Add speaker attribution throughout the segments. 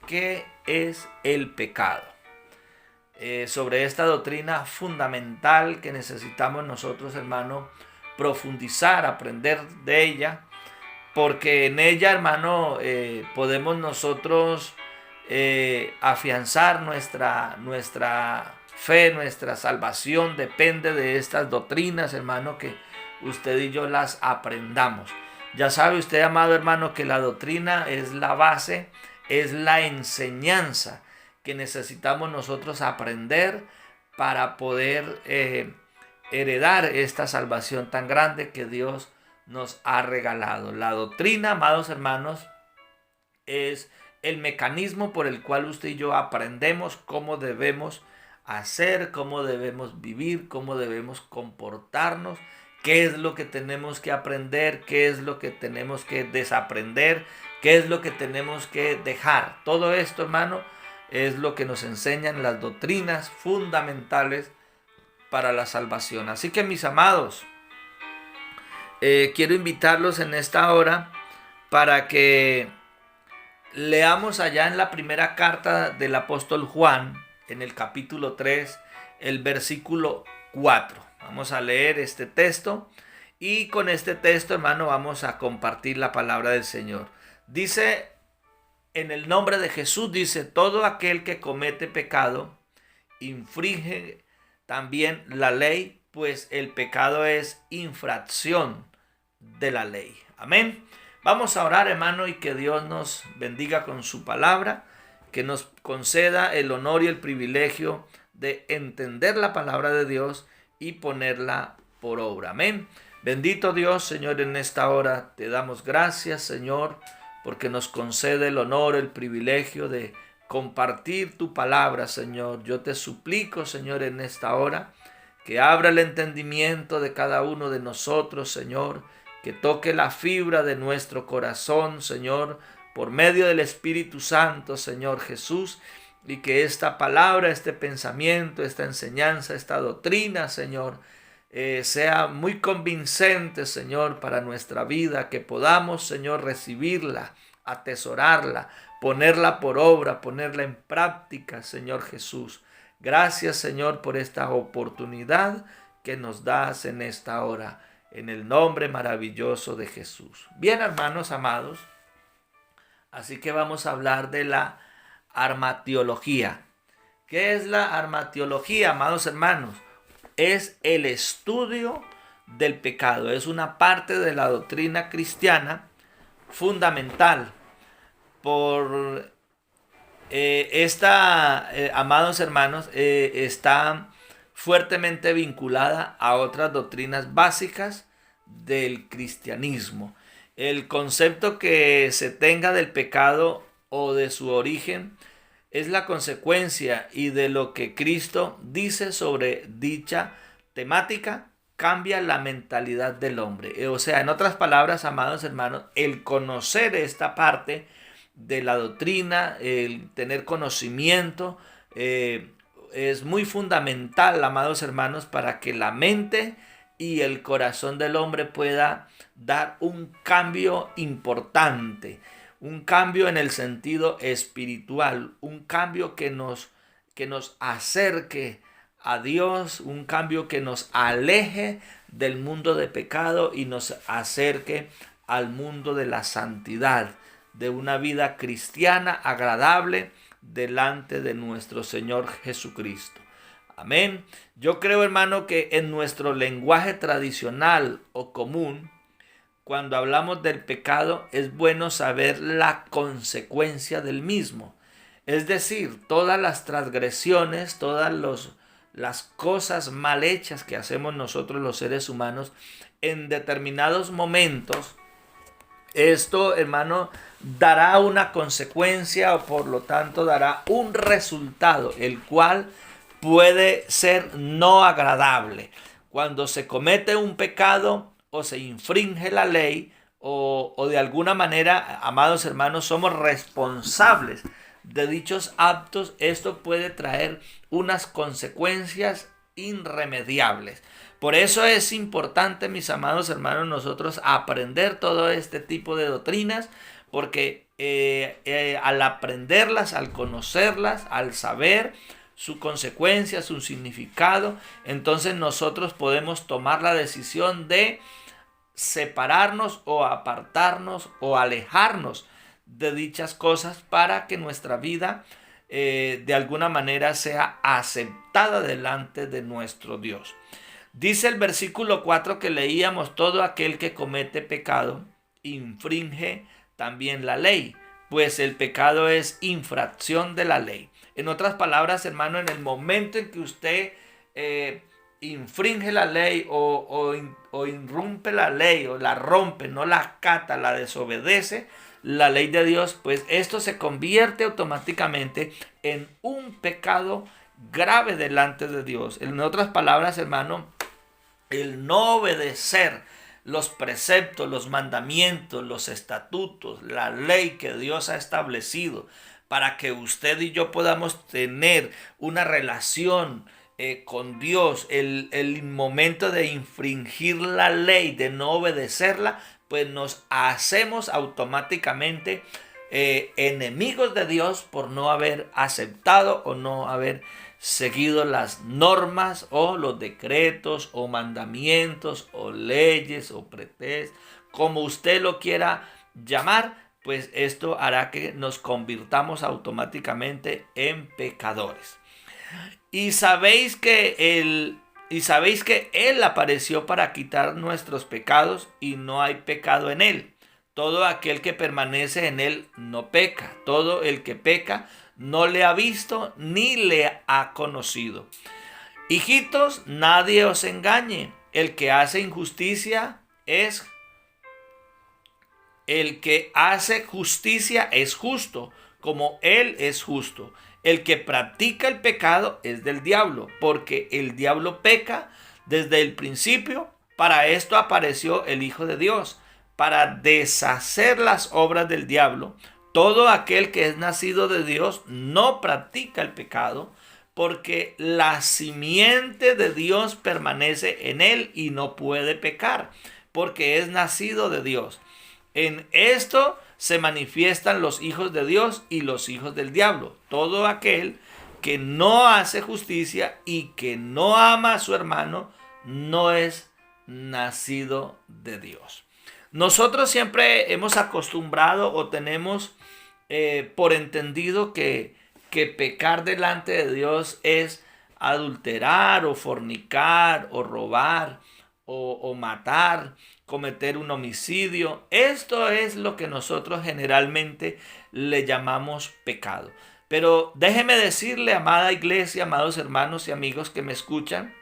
Speaker 1: ¿qué es el pecado? Sobre esta doctrina fundamental que necesitamos nosotros, hermano, profundizar, aprender de ella, porque en ella, hermano, podemos nosotros afianzar nuestra fe, nuestra salvación depende de estas doctrinas, hermano, que usted y yo las aprendamos. Ya sabe usted, amado hermano, que la doctrina es la base, es la enseñanza que necesitamos nosotros aprender para poder heredar esta salvación tan grande que Dios nos ha regalado. La doctrina, amados hermanos, es el mecanismo por el cual usted y yo aprendemos cómo debemos hacer, cómo debemos vivir, cómo debemos comportarnos, qué es lo que tenemos que aprender, qué es lo que tenemos que desaprender, qué es lo que tenemos que dejar. Todo esto, hermano, es lo que nos enseñan las doctrinas fundamentales para la salvación. Así que, mis amados, quiero invitarlos en esta hora para que leamos allá en la primera carta del apóstol Juan, en el capítulo 3, el versículo 4. Vamos a leer este texto y con este texto, hermano, vamos a compartir la palabra del Señor. Dice, en el nombre de Jesús, dice, todo aquel que comete pecado infringe también la ley, pues el pecado es infracción de la ley. Amén. Vamos a orar, hermano, y que Dios nos bendiga con su palabra, que nos conceda el honor y el privilegio de entender la palabra de Dios y ponerla por obra. Amén. Bendito Dios, Señor, en esta hora te damos gracias, Señor, porque nos concede el honor, el privilegio de compartir tu palabra, Señor. Yo te suplico, Señor, en esta hora, que abra el entendimiento de cada uno de nosotros, Señor, que toque la fibra de nuestro corazón, Señor, por medio del Espíritu Santo, Señor Jesús, y que esta palabra, este pensamiento, esta enseñanza, esta doctrina, Señor, sea muy convincente, Señor, para nuestra vida, que podamos, Señor, recibirla, atesorarla, ponerla por obra, ponerla en práctica, Señor Jesús. Gracias, Señor, por esta oportunidad que nos das en esta hora, en el nombre maravilloso de Jesús. Bien, hermanos amados, así que vamos a hablar de la armatiología. ¿Qué es la armatiología, amados hermanos? Es el estudio del pecado. Es una parte de la doctrina cristiana fundamental. Por amados hermanos, está fuertemente vinculada a otras doctrinas básicas del cristianismo. El concepto que se tenga del pecado o de su origen es la consecuencia y de lo que Cristo dice sobre dicha temática cambia la mentalidad del hombre. O sea, en otras palabras, amados hermanos, el conocer esta parte de la doctrina, el tener conocimiento, es muy fundamental, amados hermanos, para que la mente y el corazón del hombre pueda dar un cambio importante. Un cambio en el sentido espiritual, un cambio que nos acerque a Dios, un cambio que nos aleje del mundo de pecado y nos acerque al mundo de la santidad, de una vida cristiana agradable delante de nuestro Señor Jesucristo. Amén. Yo creo, hermano, que en nuestro lenguaje tradicional o común, cuando hablamos del pecado, es bueno saber la consecuencia del mismo. Es decir, todas las transgresiones, todas las cosas mal hechas que hacemos nosotros los seres humanos, en determinados momentos, esto, hermano, dará una consecuencia o por lo tanto dará un resultado, el cual puede ser no agradable. Cuando se comete un pecado, o se infringe la ley o de alguna manera, amados hermanos, somos responsables de dichos actos, esto puede traer unas consecuencias irremediables. Por eso es importante, mis amados hermanos, nosotros aprender todo este tipo de doctrinas, porque al aprenderlas, al conocerlas, al saber su consecuencia, su significado, entonces nosotros podemos tomar la decisión de separarnos o apartarnos o alejarnos de dichas cosas para que nuestra vida de alguna manera sea aceptada delante de nuestro Dios. Dice el versículo 4 que leíamos: todo aquel que comete pecado infringe también la ley, pues el pecado es infracción de la ley. En otras palabras, hermano, en el momento en que usted infringe la ley o irrumpe la ley o la rompe, no la acata, la desobedece, la ley de Dios, pues esto se convierte automáticamente en un pecado grave delante de Dios. En otras palabras, hermano, el no obedecer los preceptos, los mandamientos, los estatutos, la ley que Dios ha establecido para que usted y yo podamos tener una relación con Dios, el momento de infringir la ley, de no obedecerla, pues nos hacemos automáticamente enemigos de Dios por no haber aceptado o no haber seguido las normas o los decretos o mandamientos o leyes o pretextos, como usted lo quiera llamar, pues esto hará que nos convirtamos automáticamente en pecadores. Y sabéis que Él apareció para quitar nuestros pecados y no hay pecado en Él. Todo aquel que permanece en Él no peca. Todo el que peca no le ha visto ni le ha conocido. Hijitos, nadie os engañe. El que hace injusticia es El que hace justicia es justo, como Él es justo. El que practica el pecado es del diablo, porque el diablo peca desde el principio. Para esto apareció el Hijo de Dios, para deshacer las obras del diablo. Todo aquel que es nacido de Dios no practica el pecado, porque la simiente de Dios permanece en él y no puede pecar, porque es nacido de Dios. En esto se manifiestan los hijos de Dios y los hijos del diablo. Todo aquel que no hace justicia y que no ama a su hermano no es nacido de Dios. Nosotros siempre hemos acostumbrado o tenemos por entendido que pecar delante de Dios es adulterar o fornicar o robar o matar, cometer un homicidio. Esto es lo que nosotros generalmente le llamamos pecado. Pero déjeme decirle, amada iglesia, amados hermanos y amigos que me escuchan,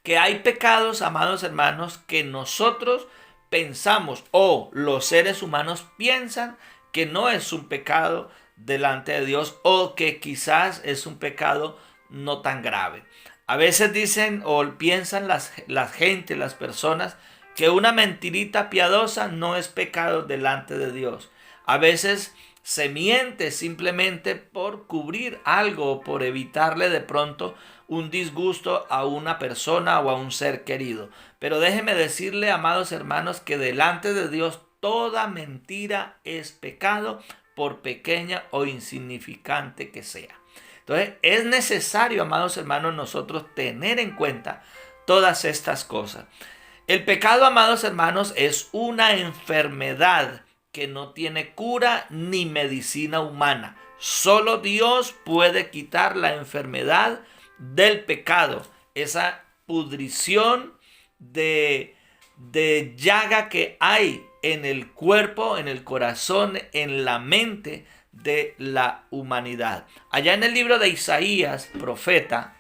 Speaker 1: que hay pecados, amados hermanos, que nosotros pensamos o los seres humanos piensan que no es un pecado delante de Dios o que quizás es un pecado no tan grave. A veces dicen o piensan la gente, las personas, que una mentirita piadosa no es pecado delante de Dios. A veces se miente simplemente por cubrir algo o por evitarle de pronto un disgusto a una persona o a un ser querido. Pero déjeme decirle, amados hermanos, que delante de Dios toda mentira es pecado, por pequeña o insignificante que sea. Entonces es necesario, amados hermanos, nosotros tener en cuenta todas estas cosas. El pecado, amados hermanos, es una enfermedad que no tiene cura ni medicina humana. Solo Dios puede quitar la enfermedad del pecado, esa pudrición de llaga que hay en el cuerpo, en el corazón, en la mente de la humanidad. Allá en el libro de Isaías, profeta,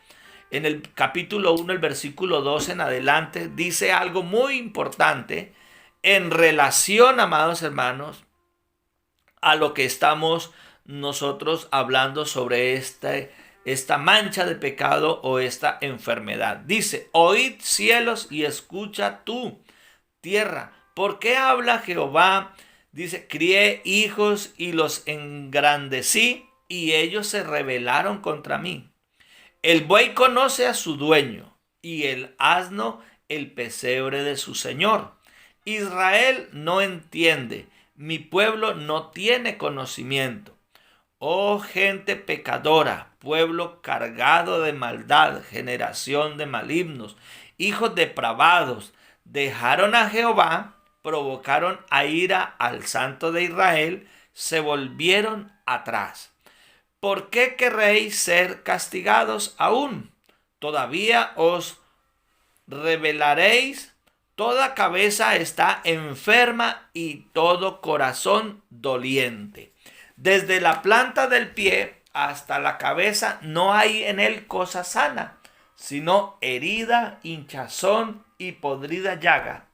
Speaker 1: en el capítulo 1, el versículo 2 en adelante, dice algo muy importante en relación, amados hermanos, a lo que estamos nosotros hablando sobre esta mancha de pecado o esta enfermedad. Dice: oíd cielos y escucha tú, tierra. ¿Por qué habla Jehová? Dice: crié hijos y los engrandecí y ellos se rebelaron contra mí. El buey conoce a su dueño y el asno el pesebre de su señor. Israel no entiende, mi pueblo no tiene conocimiento. Oh gente pecadora, pueblo cargado de maldad, generación de malignos, hijos depravados, dejaron a Jehová, provocaron a ira al Santo de Israel, se volvieron atrás. ¿Por qué querréis ser castigados aún? Todavía os revelaréis. Toda cabeza está enferma y todo corazón doliente. Desde la planta del pie hasta la cabeza no hay en él cosa sana, sino herida, hinchazón y podrida llaga.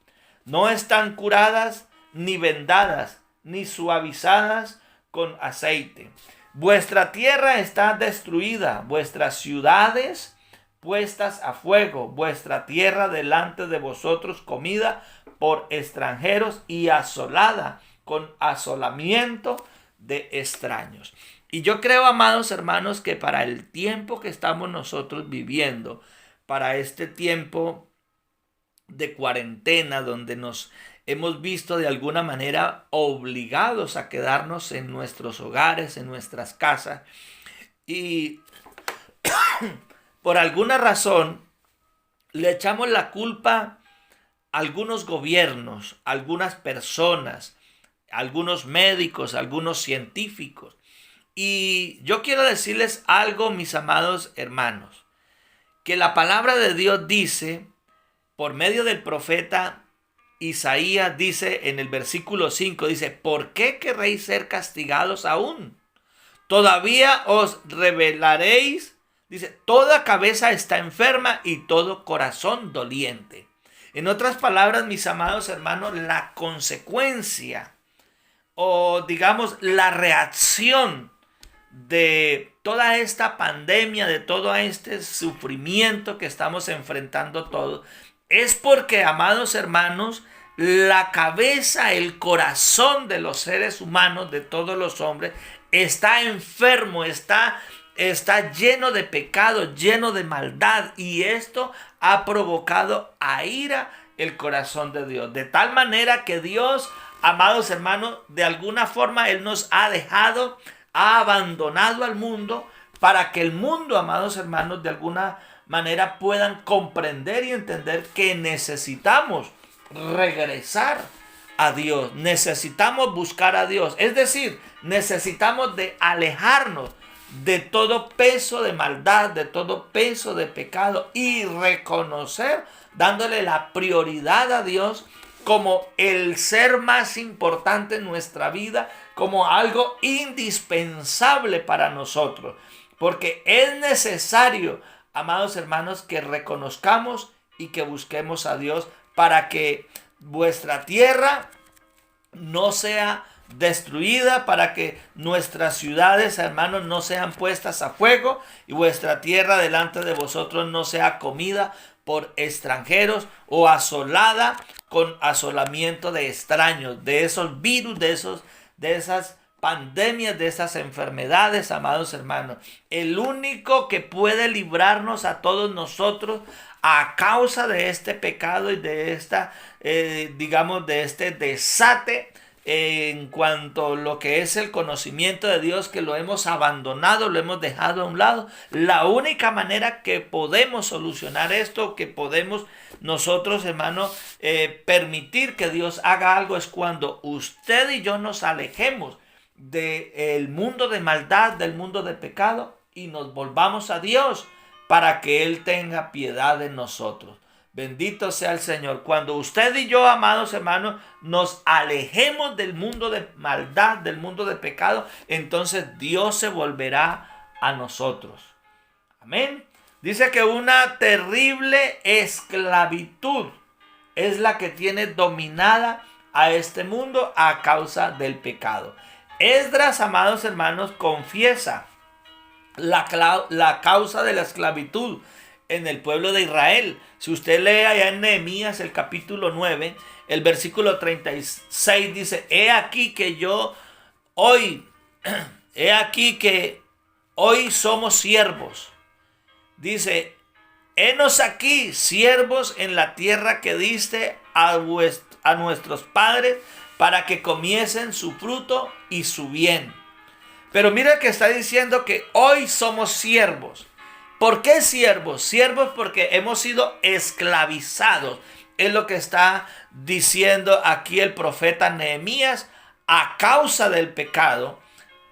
Speaker 1: No están curadas, ni vendadas, ni suavizadas con aceite. Vuestra tierra está destruida, vuestras ciudades puestas a fuego, vuestra tierra delante de vosotros comida por extranjeros y asolada con asolamiento de extraños. Y yo creo, amados hermanos, que para el tiempo que estamos nosotros viviendo, para este tiempo de cuarentena, donde nos hemos visto de alguna manera obligados a quedarnos en nuestros hogares, en nuestras casas, y por alguna razón le echamos la culpa a algunos gobiernos, a algunas personas, a algunos médicos, a algunos científicos. Y yo quiero decirles algo, mis amados hermanos, que la palabra de Dios dice, por medio del profeta Isaías, dice en el versículo 5, dice, ¿por qué querréis ser castigados aún? Todavía os revelaréis. Dice, toda cabeza está enferma y todo corazón doliente. En otras palabras, mis amados hermanos, la consecuencia o digamos la reacción de toda esta pandemia, de todo este sufrimiento que estamos enfrentando todos, es porque, amados hermanos, la cabeza, el corazón de los seres humanos, de todos los hombres, está enfermo, está lleno de pecado, lleno de maldad, y esto ha provocado a ira el corazón de Dios. De tal manera que Dios, amados hermanos, de alguna forma Él nos ha dejado, ha abandonado al mundo para que el mundo, amados hermanos, de alguna manera puedan comprender y entender que necesitamos regresar a Dios, necesitamos buscar a Dios, es decir, necesitamos de alejarnos de todo peso de maldad, de todo peso de pecado y reconocer, dándole la prioridad a Dios como el ser más importante en nuestra vida, como algo indispensable para nosotros. Porque es necesario, amados hermanos, que reconozcamos y que busquemos a Dios para que vuestra tierra no sea destruida, para que nuestras ciudades, hermanos, no sean puestas a fuego y vuestra tierra delante de vosotros no sea comida por extranjeros o asolada con asolamiento de extraños, de esos virus, de esas pandemias, de esas enfermedades, amados hermanos. El único que puede librarnos a todos nosotros a causa de este pecado y de esta, de este desate en cuanto a lo que es el conocimiento de Dios, que lo hemos abandonado, lo hemos dejado a un lado. La única manera que podemos solucionar esto, que podemos nosotros, hermanos, permitir que Dios haga algo, es cuando usted y yo nos alejemos del mundo de maldad, del mundo de pecado, y nos volvamos a Dios para que Él tenga piedad de nosotros. Bendito sea el Señor. Cuando usted y yo, amados hermanos, nos alejemos del mundo de maldad, del mundo de pecado, entonces Dios se volverá a nosotros. Amén. Dice que una terrible esclavitud es la que tiene dominada a este mundo a causa del pecado. Esdras, amados hermanos, confiesa la causa de la esclavitud en el pueblo de Israel. Si usted lee allá en Nehemías el capítulo 9, el versículo 36 dice, he aquí que hoy somos siervos. Dice, henos aquí siervos en la tierra que diste a nuestros padres para que comiesen su fruto y su bien. Pero mira que está diciendo que hoy somos siervos. ¿Por qué siervos? Siervos porque hemos sido esclavizados. Es lo que está diciendo aquí el profeta Nehemías a causa del pecado.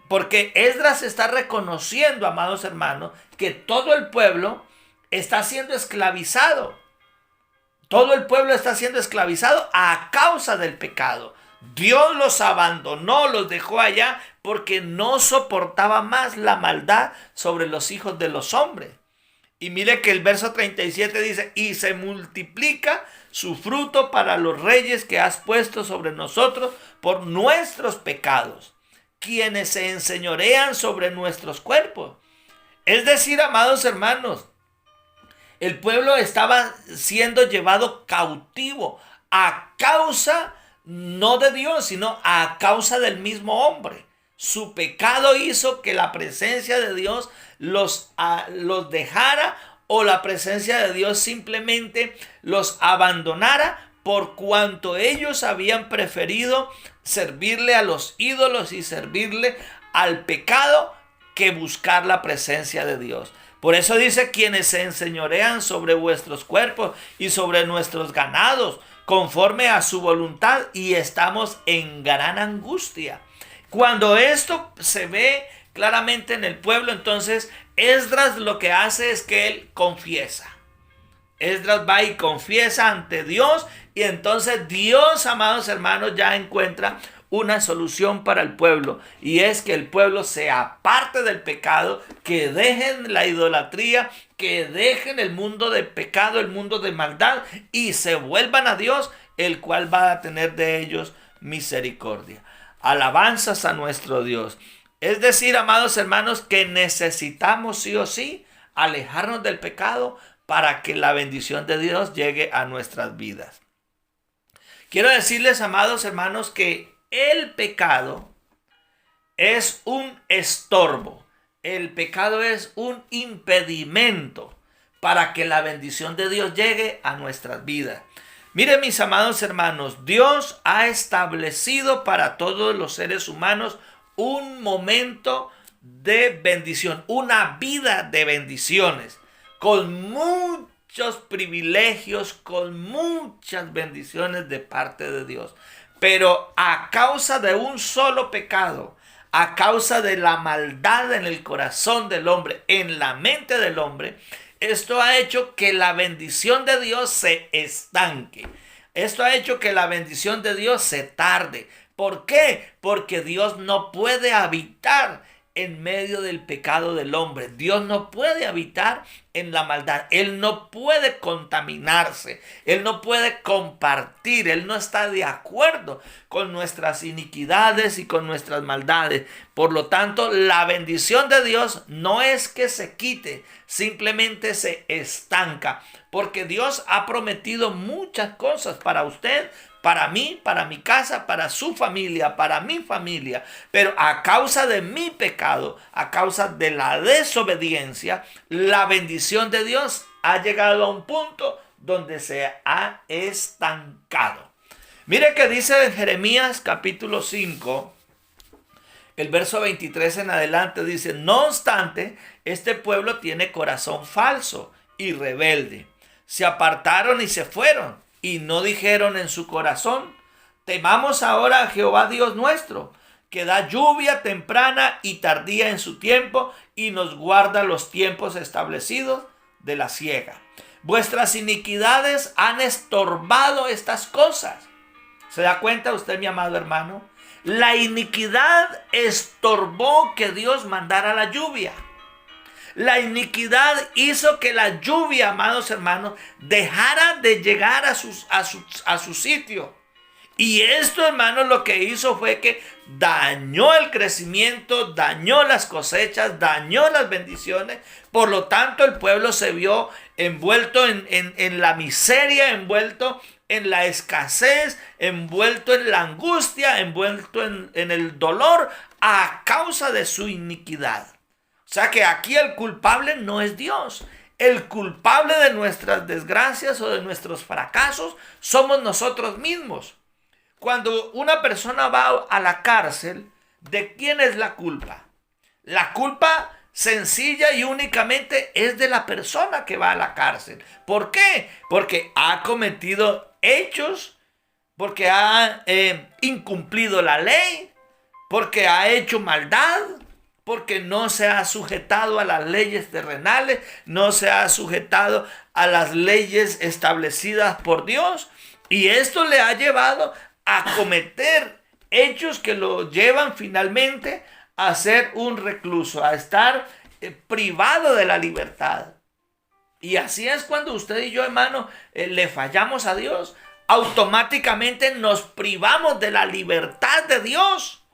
Speaker 1: Porque Esdras está reconociendo, amados hermanos, que todo el pueblo está siendo esclavizado. Todo el pueblo está siendo esclavizado a causa del pecado. Dios los abandonó, los dejó allá porque no soportaba más la maldad sobre los hijos de los hombres. Y mire que el verso 37 dice, y se multiplica su fruto para los reyes que has puesto sobre nosotros por nuestros pecados, quienes se enseñorean sobre nuestros cuerpos. Es decir, amados hermanos, el pueblo estaba siendo llevado cautivo a causa no de Dios, sino a causa del mismo hombre. Su pecado hizo que la presencia de Dios los dejara, o la presencia de Dios simplemente los abandonara, por cuanto ellos habían preferido servirle a los ídolos y servirle al pecado que buscar la presencia de Dios. Por eso dice, quienes se enseñorean sobre vuestros cuerpos y sobre nuestros ganados, conforme a su voluntad, y estamos en gran angustia. Cuando esto se ve claramente en el pueblo, entonces Esdras lo que hace es que él confiesa. Esdras va y confiesa ante Dios, y entonces Dios, amados hermanos, ya encuentra una solución para el pueblo, y es que el pueblo se aparte del pecado, que dejen la idolatría, que dejen el mundo de pecado, el mundo de maldad, y se vuelvan a Dios, el cual va a tener de ellos misericordia. Alabanzas a nuestro Dios. Es decir, amados hermanos, que necesitamos sí o sí alejarnos del pecado para que la bendición de Dios llegue a nuestras vidas. Quiero decirles, amados hermanos, que el pecado es un estorbo. El pecado es un impedimento para que la bendición de Dios llegue a nuestras vidas. Miren, mis amados hermanos, Dios ha establecido para todos los seres humanos un momento de bendición, una vida de bendiciones, con muchos privilegios, con muchas bendiciones de parte de Dios. Pero a causa de un solo pecado, a causa de la maldad en el corazón del hombre, en la mente del hombre, esto ha hecho que la bendición de Dios se estanque. Esto ha hecho que la bendición de Dios se tarde. ¿Por qué? Porque Dios no puede habitar en medio del pecado del hombre. Dios no puede habitar en la maldad. Él no puede contaminarse. Él no puede compartir. Él no está de acuerdo con nuestras iniquidades y con nuestras maldades. Por lo tanto, la bendición de Dios no es que se quite, simplemente se estanca. Porque Dios ha prometido muchas cosas para usted, para mí, para mi casa, para su familia, para mi familia. Pero a causa de mi pecado, a causa de la desobediencia, la bendición de Dios ha llegado a un punto donde se ha estancado. Mire que dice en Jeremías capítulo 5, el verso 23 en adelante, dice: no obstante, este pueblo tiene corazón falso y rebelde. Se apartaron y se fueron, y no dijeron en su corazón: temamos ahora a Jehová Dios nuestro, que da lluvia temprana y tardía en su tiempo, y nos guarda los tiempos establecidos de la siega. Vuestras iniquidades han estorbado estas cosas. ¿Se da cuenta usted, mi amado hermano? La iniquidad estorbó que Dios mandara la lluvia. La iniquidad hizo que la lluvia, amados hermanos, dejara de llegar a su sitio. Y esto, hermanos, lo que hizo fue que dañó el crecimiento, dañó las cosechas, dañó las bendiciones. Por lo tanto, el pueblo se vio envuelto en la miseria, envuelto en la escasez, envuelto en la angustia, envuelto en el dolor a causa de su iniquidad. O sea que aquí el culpable no es Dios. El culpable de nuestras desgracias o de nuestros fracasos somos nosotros mismos. cuando una persona va a la cárcel, ¿de quién es la culpa? La culpa sencilla y únicamente es de la persona que va a la cárcel. ¿Por qué? Porque ha cometido hechos, porque ha incumplido la ley, porque ha hecho maldad, porque no se ha sujetado a las leyes terrenales, no se ha sujetado a las leyes establecidas por Dios. Y esto le ha llevado a cometer hechos que lo llevan finalmente a ser un recluso, a estar privado de la libertad. Y así es cuando usted y yo, hermano, le fallamos a Dios. Automáticamente nos privamos de la libertad de Dios.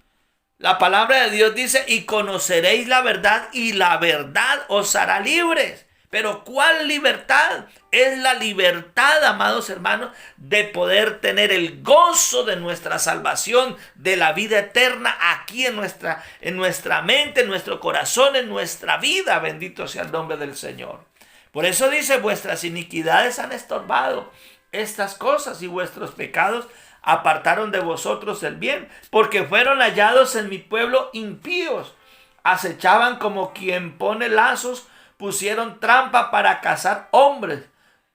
Speaker 1: La palabra de Dios dice: y conoceréis la verdad, y la verdad os hará libres. Pero ¿cuál libertad? Es la libertad, amados hermanos, de poder tener el gozo de nuestra salvación, de la vida eterna aquí en nuestra mente, en nuestro corazón, en nuestra vida. Bendito sea el nombre del Señor. Por eso dice: vuestras iniquidades han estorbado estas cosas, y vuestros pecados apartaron de vosotros el bien, porque fueron hallados en mi pueblo impíos. Acechaban como quien pone lazos, pusieron trampa para cazar hombres.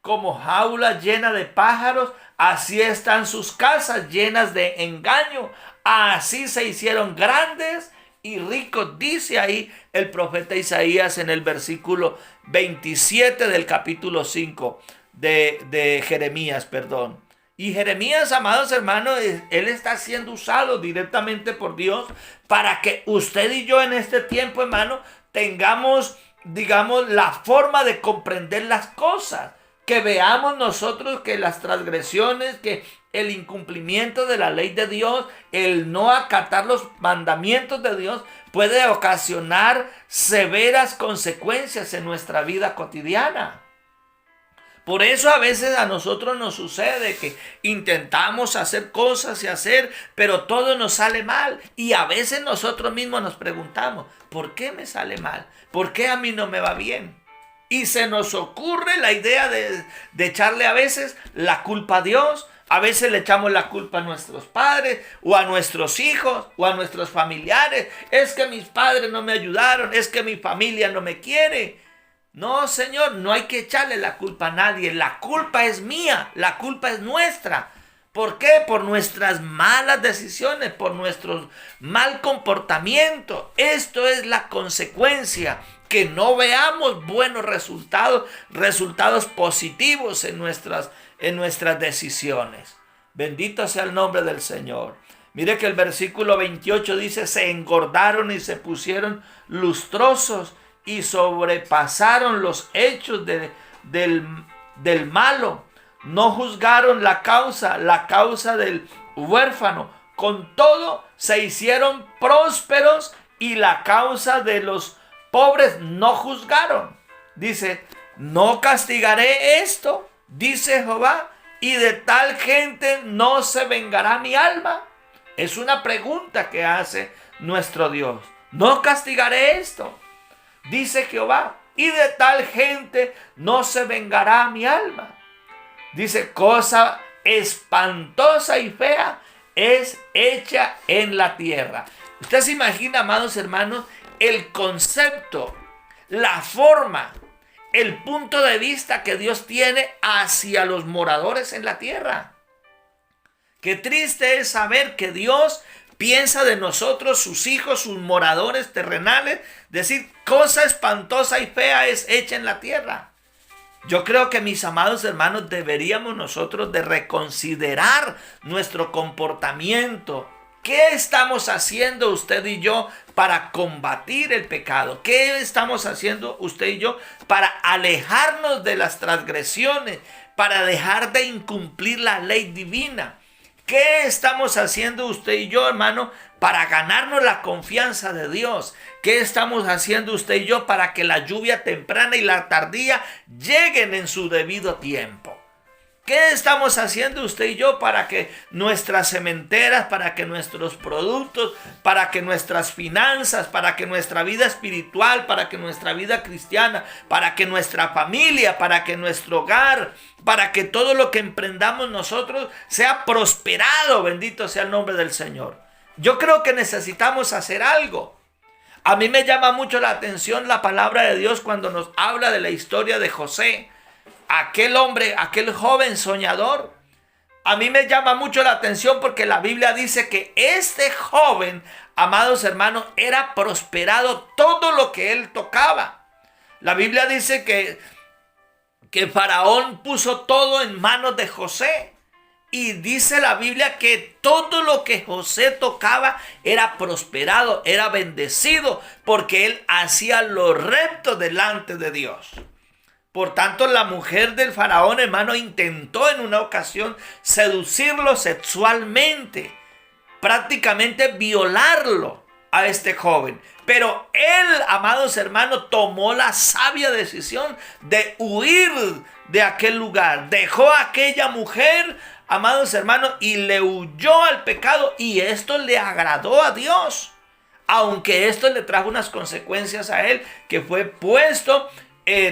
Speaker 1: Como jaula llena de pájaros, así están sus casas llenas de engaño. Así se hicieron grandes y ricos, dice ahí el profeta Isaías en el versículo 27 del capítulo 5 de Jeremías, perdón. Y Jeremías, amados hermanos, él está siendo usado directamente por Dios para que usted y yo en este tiempo, hermano, tengamos, digamos, la forma de comprender las cosas. Que veamos nosotros que las transgresiones, que el incumplimiento de la ley de Dios, el no acatar los mandamientos de Dios, puede ocasionar severas consecuencias en nuestra vida cotidiana. Por eso a veces a nosotros nos sucede que intentamos hacer cosas y pero todo nos sale mal. Y a veces nosotros mismos nos preguntamos: ¿por qué me sale mal? ¿Por qué a mí no me va bien? Y se nos ocurre la idea de echarle a veces la culpa a Dios. A veces le echamos la culpa a nuestros padres, o a nuestros hijos, o a nuestros familiares. Es que mis padres no me ayudaron, es que mi familia no me quiere. No, Señor, no hay que echarle la culpa a nadie. La culpa es mía, la culpa es nuestra. ¿Por qué? Por nuestras malas decisiones, por nuestro mal comportamiento. Esto es la consecuencia, que no veamos buenos resultados positivos en nuestras decisiones. Bendito sea el nombre del Señor. Mire que el versículo 28 dice: se engordaron y se pusieron lustrosos y sobrepasaron los hechos del malo. No juzgaron la causa del huérfano. Con todo se hicieron prósperos, y la causa de los pobres no juzgaron. Dice: no castigaré esto, dice Jehová, y de tal gente no se vengará mi alma. Es una pregunta que hace nuestro Dios. No castigaré esto, dice Jehová, y de tal gente no se vengará mi alma. Dice: cosa espantosa y fea es hecha en la tierra. Usted se imagina, amados hermanos, el concepto, la forma, el punto de vista que Dios tiene hacia los moradores en la tierra. Qué triste es saber que Dios piensa de nosotros, sus hijos, sus moradores terrenales, decir: cosa espantosa y fea es hecha en la tierra. Yo creo que, mis amados hermanos, deberíamos nosotros de reconsiderar nuestro comportamiento. ¿Qué estamos haciendo usted y yo para combatir el pecado? ¿Qué estamos haciendo usted y yo para alejarnos de las transgresiones, para dejar de incumplir la ley divina? ¿Qué estamos haciendo usted y yo, hermano, para ganarnos la confianza de Dios? ¿Qué estamos haciendo usted y yo para que la lluvia temprana y la tardía lleguen en su debido tiempo? ¿Qué estamos haciendo usted y yo para que nuestras cementeras, para que nuestros productos, para que nuestras finanzas, para que nuestra vida espiritual, para que nuestra vida cristiana, para que nuestra familia, para que nuestro hogar, para que todo lo que emprendamos nosotros sea prosperado? Bendito sea el nombre del Señor. Yo creo que necesitamos hacer algo. A mí me llama mucho la atención la palabra de Dios cuando nos habla de la historia de José. Aquel hombre, aquel joven soñador. A mí me llama mucho la atención porque la Biblia dice que este joven, amados hermanos, era prosperado todo lo que él tocaba. La Biblia dice que Faraón puso todo en manos de José. Y dice la Biblia que todo lo que José tocaba era prosperado, era bendecido, porque él hacía lo recto delante de Dios. Por tanto, la mujer del faraón, hermano, intentó en una ocasión seducirlo sexualmente, prácticamente violarlo a este joven. Pero él, amados hermanos, tomó la sabia decisión de huir de aquel lugar. Dejó a aquella mujer, amados hermanos, y le huyó al pecado, y esto le agradó a Dios. Aunque esto le trajo unas consecuencias a él, que fue puesto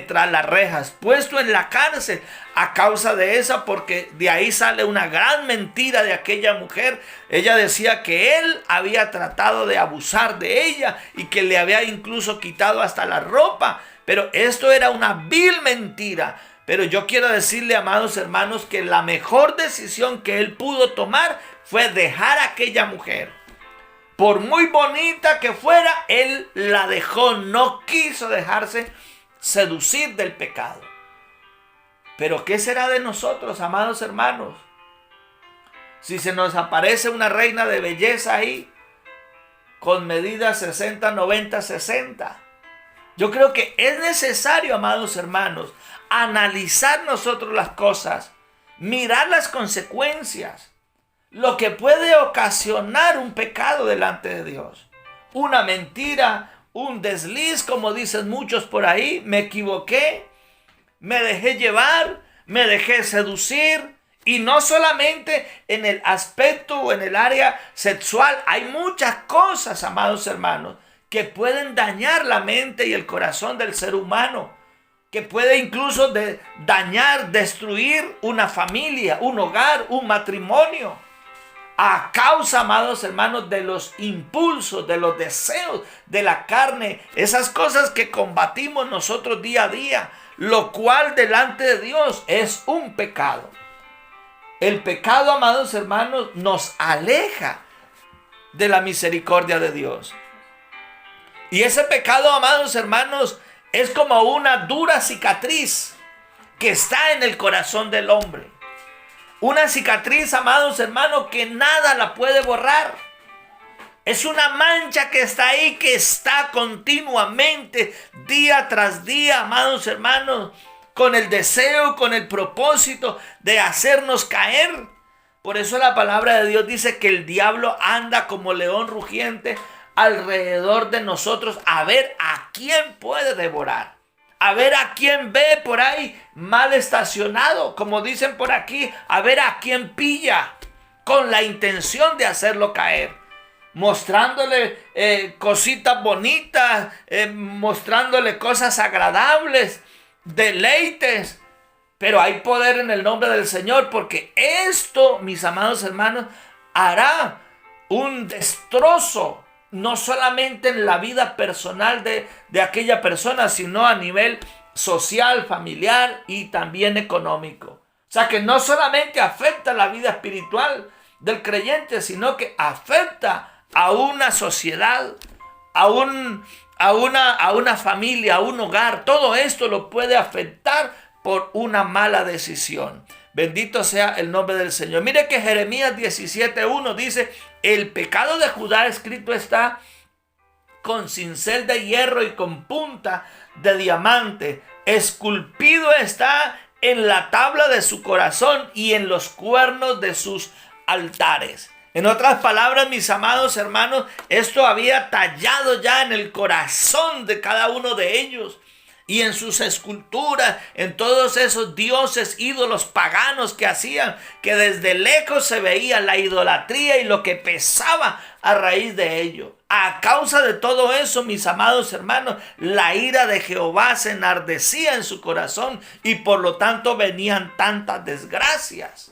Speaker 1: tras las rejas, puesto en la cárcel a causa de esa, porque de ahí sale una gran mentira de aquella mujer. Ella decía que él había tratado de abusar de ella y que le había incluso quitado hasta la ropa, pero esto era una vil mentira. Pero yo quiero decirle, amados hermanos, que la mejor decisión que él pudo tomar fue dejar a aquella mujer. Por muy bonita que fuera, él la dejó, no quiso dejarse seducir del pecado. Pero ¿qué será de nosotros, amados hermanos? Si se nos aparece una reina de belleza ahí, con medidas 60, 90, 60. Yo creo que es necesario, amados hermanos, analizar nosotros las cosas, mirar las consecuencias, lo que puede ocasionar un pecado delante de Dios. Una mentira, un desliz, como dicen muchos por ahí. Me equivoqué, me dejé llevar, me dejé seducir. Y no solamente en el aspecto o en el área sexual. Hay muchas cosas, amados hermanos, que pueden dañar la mente y el corazón del ser humano, que puede incluso dañar, destruir una familia, un hogar, un matrimonio, a causa, amados hermanos, de los impulsos, de los deseos de la carne, esas cosas que combatimos nosotros día a día, lo cual delante de Dios es un pecado. El pecado, amados hermanos, nos aleja de la misericordia de Dios. Y ese pecado, amados hermanos, es como una dura cicatriz que está en el corazón del hombre. Una cicatriz, amados hermanos, que nada la puede borrar. Es una mancha que está ahí, que está continuamente, día tras día, amados hermanos, con el deseo, con el propósito de hacernos caer. Por eso la palabra de Dios dice que el diablo anda como león rugiente alrededor de nosotros, a ver a quién puede devorar, a ver a quién ve por ahí mal estacionado, como dicen por aquí, a ver a quién pilla, con la intención de hacerlo caer, mostrándole cositas bonitas, mostrándole cosas agradables, deleites. Pero hay poder en el nombre del Señor, porque esto, mis amados hermanos, hará un destrozo, no solamente en la vida personal de aquella persona, sino a nivel social, familiar y también económico. O sea que no solamente afecta la vida espiritual del creyente, sino que afecta a una sociedad, a una familia, a un hogar. Todo esto lo puede afectar por una mala decisión. Bendito sea el nombre del Señor. Mire que Jeremías 17:1 dice: el pecado de Judá escrito está con cincel de hierro y con punta de diamante. Esculpido está en la tabla de su corazón y en los cuernos de sus altares. En otras palabras, mis amados hermanos, esto había tallado ya en el corazón de cada uno de ellos. y en sus esculturas, en todos esos dioses, ídolos paganos que hacían, que desde lejos se veía la idolatría y lo que pesaba a raíz de ello. A causa de todo eso, mis amados hermanos, la ira de Jehová se enardecía en su corazón y por lo tanto venían tantas desgracias.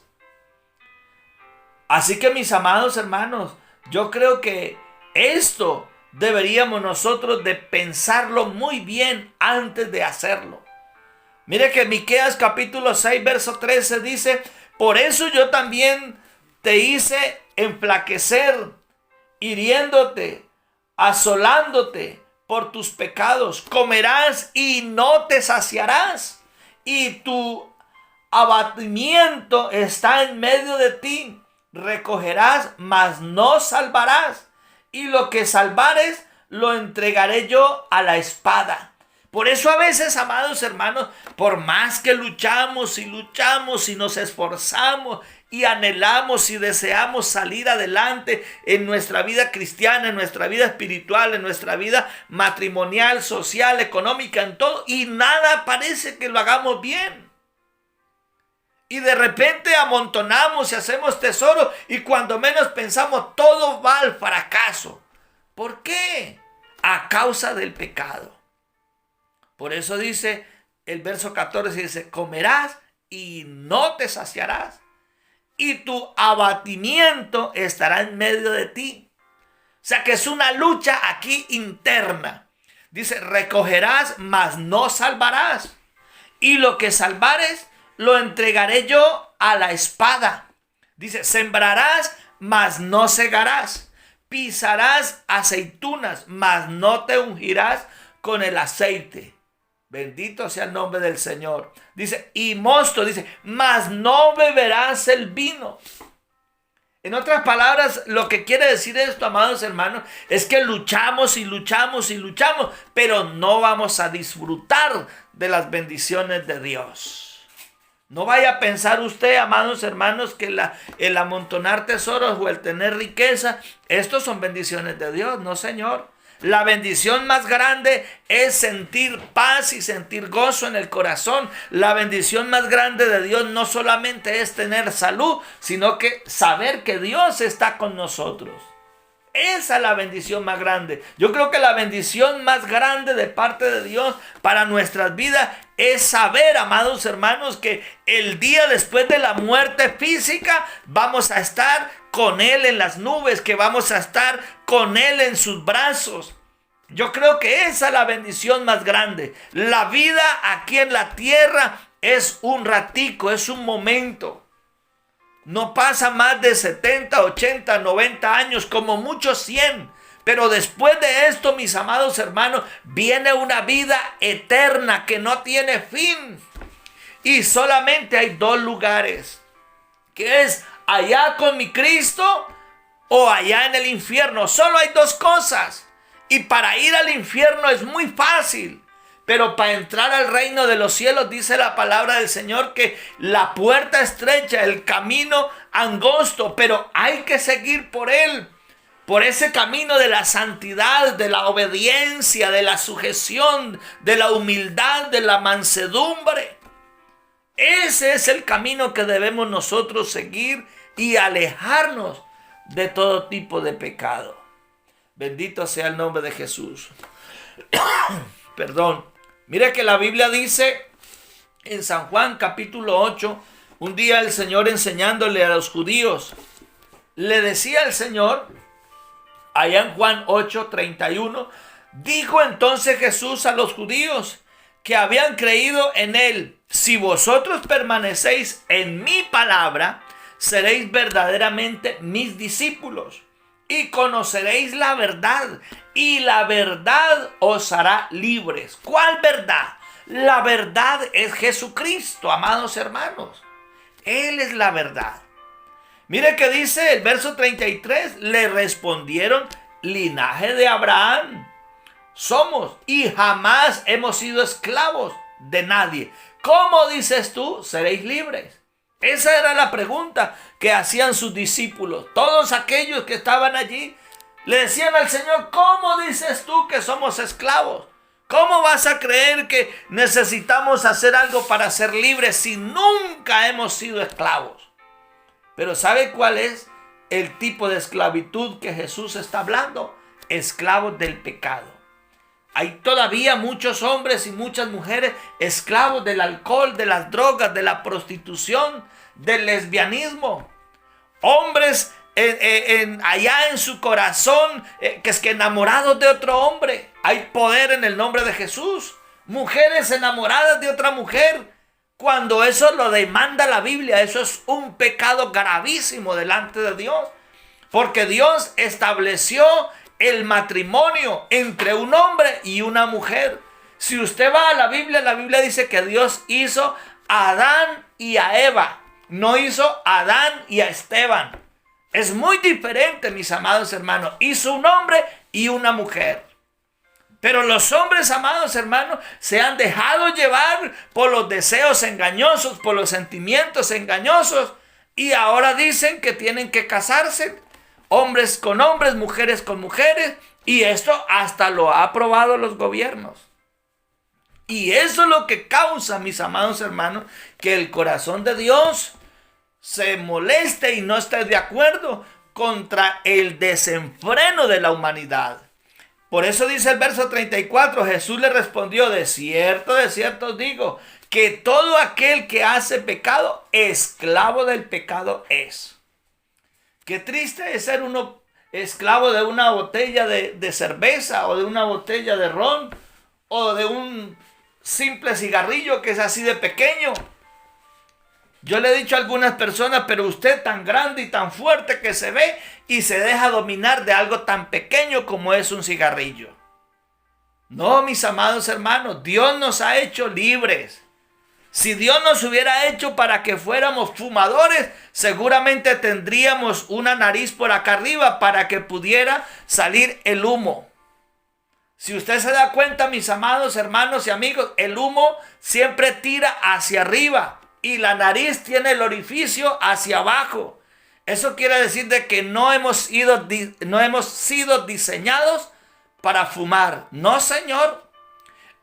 Speaker 1: Así que, mis amados hermanos, yo creo que esto deberíamos nosotros de pensarlo muy bien antes de hacerlo. Mire que Miqueas capítulo 6 verso 13 dice: por eso yo también te hice enflaquecer, hiriéndote, asolándote por tus pecados. Comerás y no te saciarás, y tu abatimiento está en medio de ti. Recogerás, mas no salvarás, y lo que salvares lo entregaré yo a la espada. Por eso a veces, amados hermanos, por más que luchamos y nos esforzamos y anhelamos y deseamos salir adelante en nuestra vida cristiana, en nuestra vida espiritual, en nuestra vida matrimonial, social, económica, en todo, y nada parece que lo hagamos bien. Y de repente amontonamos y hacemos tesoro, y cuando menos pensamos todo va al fracaso. ¿Por qué? A causa del pecado. Por eso dice el verso 14, dice: comerás y no te saciarás, y tu abatimiento estará en medio de ti. O sea que es una lucha aquí interna. Dice: recogerás, mas no salvarás, y lo que salvares lo entregaré yo a la espada. Dice: sembrarás, mas no segarás. Pisarás aceitunas, mas no te ungirás con el aceite. Bendito sea el nombre del Señor. Dice: y mosto, dice, mas no beberás el vino. En otras palabras, lo que quiere decir esto, amados hermanos, es que luchamos, pero no vamos a disfrutar de las bendiciones de Dios. No vaya a pensar usted, amados hermanos, que el amontonar tesoros o el tener riqueza, estos son bendiciones de Dios. No, Señor. La bendición más grande es sentir paz y sentir gozo en el corazón. La bendición más grande de Dios no solamente es tener salud, sino que saber que Dios está con nosotros. Esa es la bendición más grande. Yo creo que la bendición más grande de parte de Dios para nuestras vidas es saber, amados hermanos, que el día después de la muerte física vamos a estar con Él en las nubes, que vamos a estar con Él en sus brazos. Yo creo que esa es la bendición más grande. La vida aquí en la tierra es un ratico, es un momento. No pasa más de 70, 80, 90 años, como muchos 100. Pero después de esto, mis amados hermanos, viene una vida eterna que no tiene fin. Y solamente hay dos lugares, que es allá con mi Cristo o allá en el infierno. Solo hay dos cosas. Y para ir al infierno es muy fácil. Pero para entrar al reino de los cielos, dice la palabra del Señor, que la puerta estrecha, el camino angosto, pero hay que seguir por él. Por ese camino de la santidad, de la obediencia, de la sujeción, de la humildad, de la mansedumbre. Ese es el camino que debemos nosotros seguir y alejarnos de todo tipo de pecado. Bendito sea el nombre de Jesús. Perdón. Mira que la Biblia dice en San Juan capítulo 8, un día el Señor enseñándole a los judíos, le decía el Señor, allá en Juan 8:31, dijo entonces Jesús a los judíos que habían creído en Él: si vosotros permanecéis en mi palabra, seréis verdaderamente mis discípulos y conoceréis la verdad, y la verdad os hará libres. ¿Cuál verdad? La verdad es Jesucristo, amados hermanos. Él es la verdad. Mire que dice el verso 33, le respondieron: linaje de Abraham somos y jamás hemos sido esclavos de nadie. ¿Cómo dices tú seréis libres? Esa era la pregunta que hacían sus discípulos. Todos aquellos que estaban allí le decían al Señor: ¿cómo dices tú que somos esclavos? ¿Cómo vas a creer que necesitamos hacer algo para ser libres si nunca hemos sido esclavos? Pero ¿sabe cuál es el tipo de esclavitud que Jesús está hablando? Esclavos del pecado. Hay todavía muchos hombres y muchas mujeres esclavos del alcohol, de las drogas, de la prostitución, del lesbianismo. Hombres allá en su corazón, que es que enamorados de otro hombre. Hay poder en el nombre de Jesús. Mujeres enamoradas de otra mujer. Cuando eso lo demanda la Biblia, eso es un pecado gravísimo delante de Dios. Porque Dios estableció el matrimonio entre un hombre y una mujer. Si usted va a la Biblia dice que Dios hizo a Adán y a Eva. No hizo a Adán y a Esteban. Es muy diferente, mis amados hermanos. Hizo un hombre y una mujer. Pero los hombres, amados hermanos, se han dejado llevar por los deseos engañosos, por los sentimientos engañosos. Y ahora dicen que tienen que casarse. Hombres con hombres, mujeres con mujeres. Y esto hasta lo ha aprobado los gobiernos. Y eso es lo que causa, mis amados hermanos, que el corazón de Dios se moleste y no esté de acuerdo contra el desenfreno de la humanidad. Por eso dice el verso 34, Jesús le respondió, de cierto os digo, que todo aquel que hace pecado, esclavo del pecado es. Qué triste es ser uno esclavo de una botella de cerveza o de una botella de ron o de un simple cigarrillo que es así de pequeño. Yo le he dicho a algunas personas, pero usted tan grande y tan fuerte que se ve y se deja dominar de algo tan pequeño como es un cigarrillo. No, mis amados hermanos, Dios nos ha hecho libres. Si Dios nos hubiera hecho para que fuéramos fumadores, seguramente tendríamos una nariz por acá arriba para que pudiera salir el humo. Si usted se da cuenta, mis amados hermanos y amigos, el humo siempre tira hacia arriba. Y la nariz tiene el orificio hacia abajo. Eso quiere decir de que no hemos sido diseñados para fumar. No, Señor.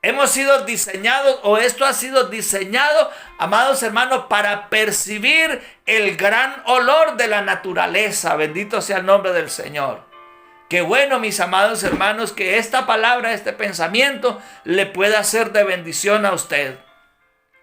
Speaker 1: Hemos sido diseñados, o esto ha sido diseñado, amados hermanos, para percibir el gran olor de la naturaleza. Bendito sea el nombre del Señor. Qué bueno, mis amados hermanos, que esta palabra, este pensamiento, le pueda ser de bendición a usted.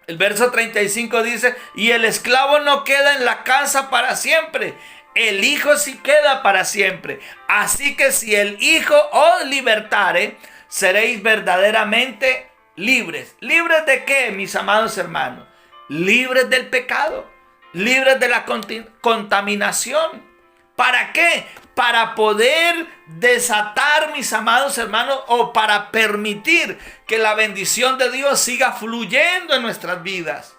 Speaker 1: El verso 35 dice, y el esclavo no queda en la casa para siempre, el hijo sí queda para siempre. Así que si el hijo os libertare, seréis verdaderamente libres. ¿Libres de qué, mis amados hermanos? Libres del pecado, libres de la contaminación. ¿Para qué? Para poder desatar, mis amados hermanos, o para permitir que la bendición de Dios siga fluyendo en nuestras vidas.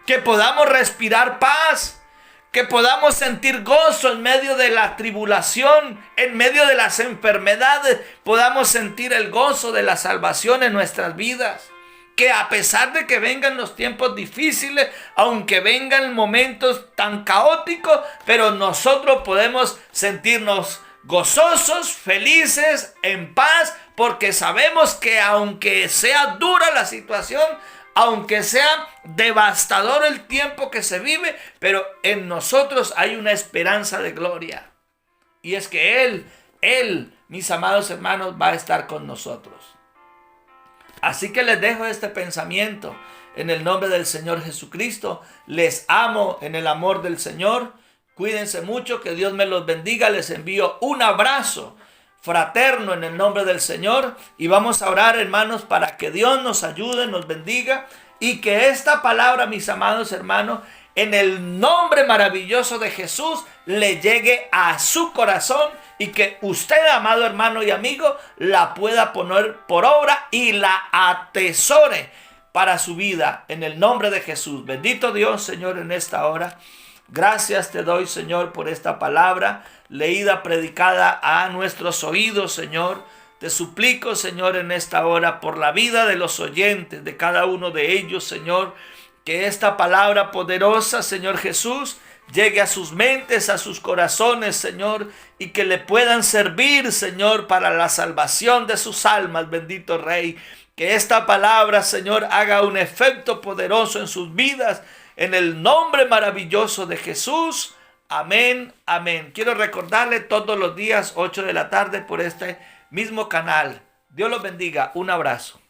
Speaker 1: Que podamos respirar paz, que podamos sentir gozo en medio de la tribulación, en medio de las enfermedades, podamos sentir el gozo de la salvación en nuestras vidas. Que a pesar de que vengan los tiempos difíciles, aunque vengan momentos tan caóticos, pero nosotros podemos sentirnos gozosos, felices, en paz, porque sabemos que aunque sea dura la situación, aunque sea devastador el tiempo que se vive, pero en nosotros hay una esperanza de gloria. Y es que Él, mis amados hermanos, va a estar con nosotros. Así que les dejo este pensamiento en el nombre del Señor Jesucristo. Les amo en el amor del Señor. Cuídense mucho, que Dios me los bendiga. Les envío un abrazo fraterno en el nombre del Señor. Y vamos a orar, hermanos, para que Dios nos ayude, nos bendiga. Y que esta palabra, mis amados hermanos, en el nombre maravilloso de Jesús, le llegue a su corazón y que usted, amado hermano y amigo, la pueda poner por obra y la atesore para su vida en el nombre de Jesús. Bendito Dios, Señor, en esta hora. Gracias te doy, Señor, por esta palabra leída, predicada a nuestros oídos, Señor. Te suplico, Señor, en esta hora por la vida de los oyentes, de cada uno de ellos, Señor, que esta palabra poderosa, Señor Jesús, llegue a sus mentes, a sus corazones, Señor, y que le puedan servir, Señor, para la salvación de sus almas, bendito Rey. Que esta palabra, Señor, haga un efecto poderoso en sus vidas, en el nombre maravilloso de Jesús. Amén, amén. Quiero recordarle todos los días 8 de la tarde por este mismo canal. Dios los bendiga. Un abrazo.